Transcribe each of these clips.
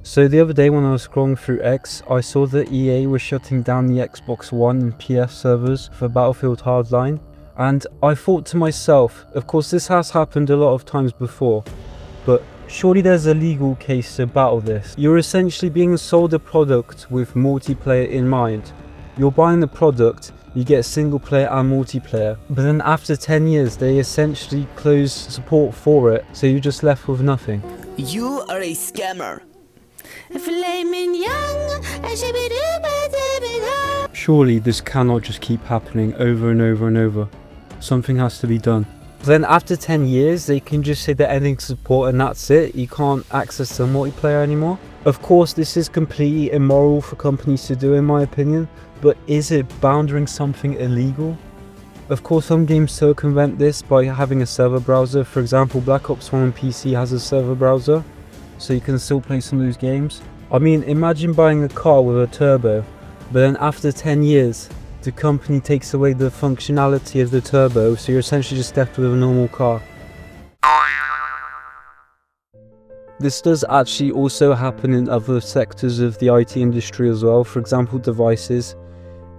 So the other day when I was scrolling through X, I saw that EA was shutting down the Xbox One and PS servers for Battlefield Hardline. And I thought to myself, of course this has happened a lot of times before, but surely there's a legal case to battle this. You're essentially being sold a product with multiplayer in mind. You're buying the product, you get single player and multiplayer, but then after 10 years they essentially close support for it, so you're just left with nothing. You are a scammer. Surely this cannot just keep happening over and over and over. Something has to be done. Then after 10 years they can just say they're ending support and that's it. You can't access the multiplayer anymore. Of course this is completely immoral for companies to do in my opinion, but is it bounding something illegal? Of course some games circumvent this by having a server browser. For example, Black Ops 1 on PC has a server browser, so you can still play some of those games. I mean, imagine buying a car with a turbo, but then after 10 years the company takes away the functionality of the turbo, so you're essentially just left with a normal car. This does actually also happen in other sectors of the IT industry as well. For example, devices.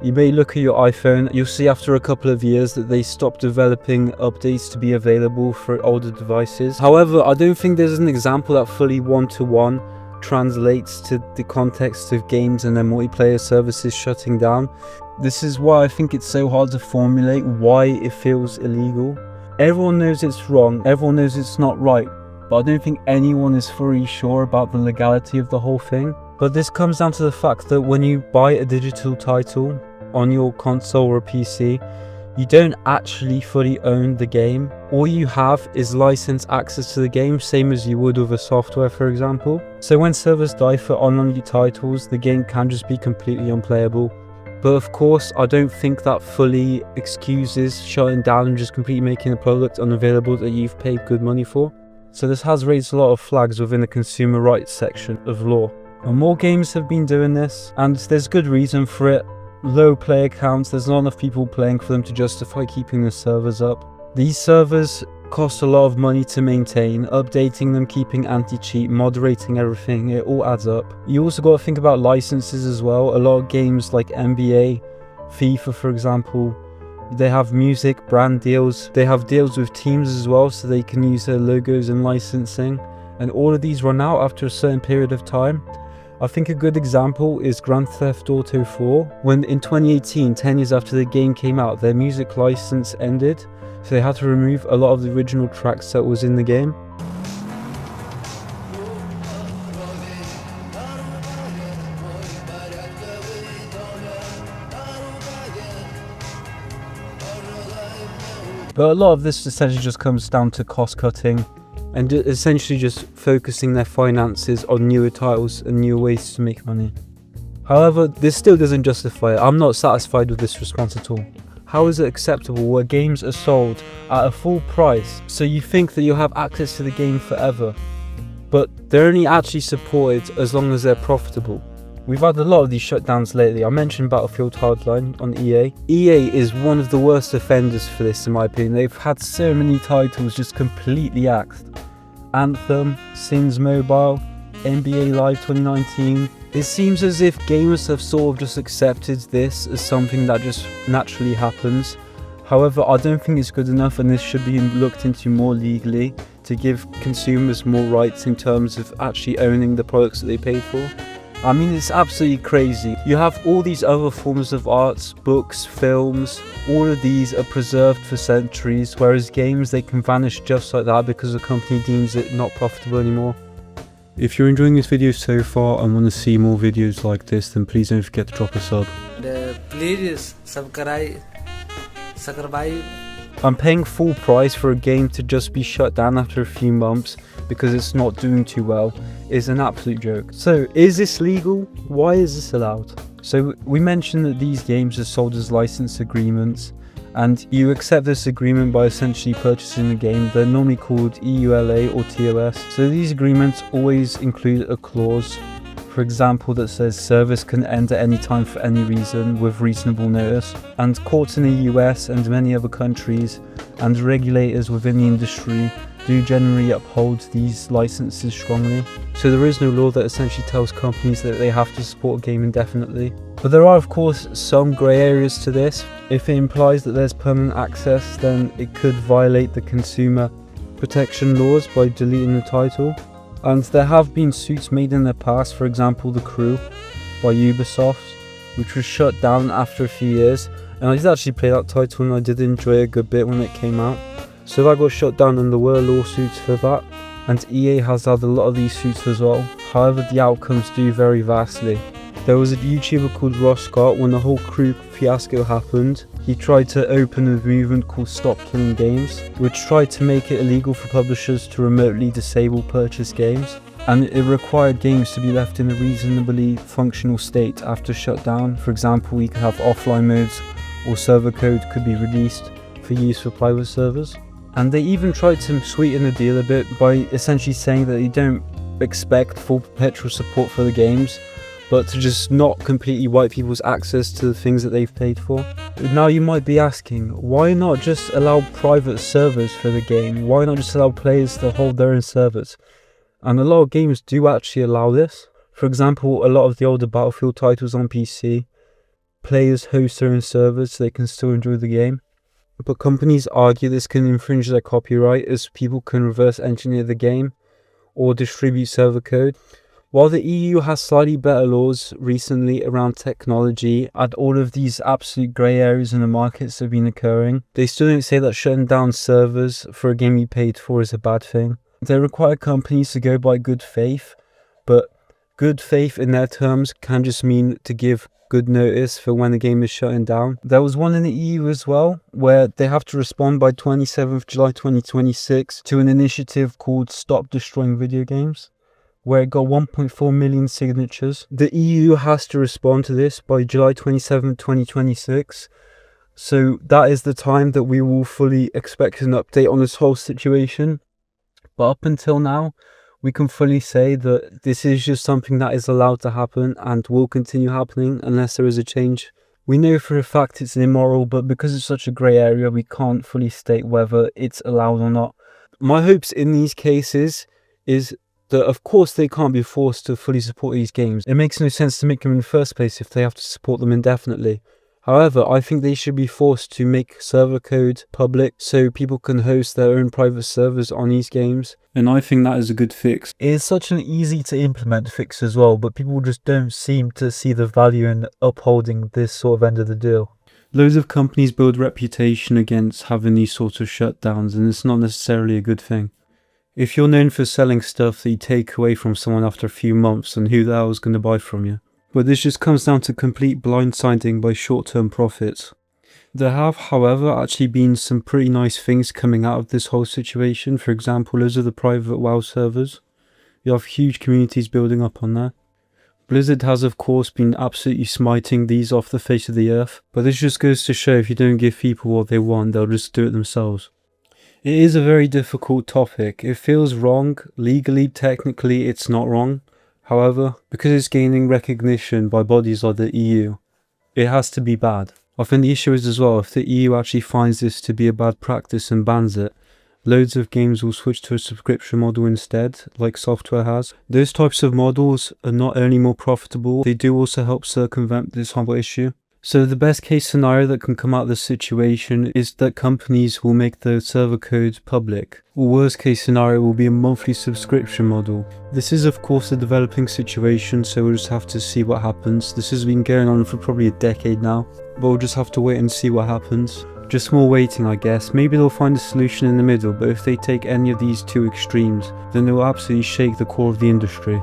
You may look at your iPhone, you'll see after a couple of years that they stopped developing updates to be available for older devices. However, I don't think there's an example that fully one-to-one translates to the context of games and their multiplayer services shutting down. This is why I think it's so hard to formulate why it feels illegal. Everyone knows it's wrong, everyone knows it's not right, but I don't think anyone is fully sure about the legality of the whole thing. But this comes down to the fact that when you buy a digital title on your console or PC, you don't actually fully own the game. All you have is licensed access to the game, same as you would with a software, for example. So when servers die for online titles, the game can just be completely unplayable. But of course, I don't think that fully excuses shutting down and just completely making a product unavailable that you've paid good money for. So this has raised a lot of flags within the consumer rights section of law. And more games have been doing this, and there's good reason for it. Low player counts, there's not enough people playing for them to justify keeping the servers up. These servers cost a lot of money to maintain, updating them, keeping anti-cheat, moderating everything, it all adds up. You also got to think about licenses as well. A lot of games like NBA, FIFA for example, they have music, brand deals, they have deals with teams as well, so they can use their logos and licensing, and all of these run out after a certain period of time. I think a good example is Grand Theft Auto 4, when in 2018, 10 years after the game came out, their music license ended, so they had to remove a lot of the original tracks that was in the game. But a lot of this essentially just comes down to cost cutting and essentially just focusing their finances on newer titles and newer ways to make money. However, this still doesn't justify it. I'm not satisfied with this response at all. How is it acceptable where games are sold at a full price, so you think that you'll have access to the game forever, but they're only actually supported as long as they're profitable? We've had a lot of these shutdowns lately. I mentioned Battlefield Hardline on EA. EA is one of the worst offenders for this in my opinion. They've had so many titles just completely axed. Anthem, Sims Mobile, NBA Live 2019. It seems as if gamers have sort of just accepted this as something that just naturally happens. However, I don't think it's good enough, and this should be looked into more legally to give consumers more rights in terms of actually owning the products that they paid for. I mean, it's absolutely crazy. You have all these other forms of arts, books, films, all of these are preserved for centuries, whereas games, they can vanish just like that because the company deems it not profitable anymore. If you're enjoying this video so far and want to see more videos like this, then please don't forget to drop a sub. Please subscribe. I'm paying full price for a game to just be shut down after a few months because it's not doing too well is an absolute joke. So is this legal? Why is this allowed? So we mentioned that these games are sold as license agreements, and you accept this agreement by essentially purchasing the game. They're normally called EULA or TOS. So these agreements always include a clause, for example, that says service can end at any time for any reason with reasonable notice. And courts in the US and many other countries and regulators within the industry do generally uphold these licenses strongly. So there is no law that essentially tells companies that they have to support a game indefinitely. But there are of course some grey areas to this. If it implies that there's permanent access, then it could violate the consumer protection laws by deleting the title. And there have been suits made in the past, for example The Crew by Ubisoft, which was shut down after a few years. And I did actually play that title and I did enjoy it a good bit when it came out. So that got shut down and there were lawsuits for that. And EA has had a lot of these suits as well. However, the outcomes do vary vastly. There was a YouTuber called Ross Scott. When the whole Crew fiasco happened, he tried to open a movement called Stop Killing Games, which tried to make it illegal for publishers to remotely disable purchased games. And it required games to be left in a reasonably functional state after shutdown. For example, we could have offline modes or server code could be released for use for private servers. And they even tried to sweeten the deal a bit by essentially saying that they don't expect full perpetual support for the games, but to just not completely wipe people's access to the things that they've paid for. Now you might be asking, why not just allow private servers for the game? Why not just allow players to hold their own servers? And a lot of games do actually allow this. For example, a lot of the older Battlefield titles on PC, players host their own servers so they can still enjoy the game. But companies argue this can infringe their copyright, as people can reverse engineer the game or distribute server code. While the EU has slightly better laws recently around technology and all of these absolute grey areas in the markets have been occurring, they still don't say that shutting down servers for a game you paid for is a bad thing. They require companies to go by good faith, but good faith in their terms can just mean to give good notice for when the game is shutting down. There was one in the EU as well, where they have to respond by 27th July 2026 to an initiative called Stop Destroying Video Games, where it got 1.4 million signatures. The EU has to respond to this by July 27th, 2026. So that is the time that we will fully expect an update on this whole situation. But up until now, we can fully say that this is just something that is allowed to happen and will continue happening unless there is a change. We know for a fact it's immoral, but because it's such a grey area, we can't fully state whether it's allowed or not. My hopes in these cases is that of course they can't be forced to fully support these games. It makes no sense to make them in the first place if they have to support them indefinitely. However, I think they should be forced to make server code public so people can host their own private servers on these games. And I think that is a good fix. It is such an easy to implement fix as well, but people just don't seem to see the value in upholding this sort of end of the deal. Loads of companies build reputation against having these sorts of shutdowns, and it's not necessarily a good thing. If you're known for selling stuff that you take away from someone after a few months, then who the hell is going to buy from you? But this just comes down to complete blindsiding by short-term profits. There have, however, actually been some pretty nice things coming out of this whole situation. For example, those are the private WoW servers. You have huge communities building up on there. Blizzard has of course been absolutely smiting these off the face of the earth, but this just goes to show if you don't give people what they want, they'll just do it themselves. It is a very difficult topic. It feels wrong. Legally, technically, it's not wrong. However, because it's gaining recognition by bodies like the EU, it has to be bad. I think the issue is as well, if the EU actually finds this to be a bad practice and bans it, loads of games will switch to a subscription model instead, like software has. Those types of models are not only more profitable, they do also help circumvent this whole issue. So the best case scenario that can come out of this situation is that companies will make the server code public. Or worst case scenario will be a monthly subscription model. This is of course a developing situation, so we'll just have to see what happens. This has been going on for probably a decade now, but we'll just have to wait and see what happens. Just more waiting, I guess. Maybe they'll find a solution in the middle, but if they take any of these two extremes, then they will absolutely shake the core of the industry.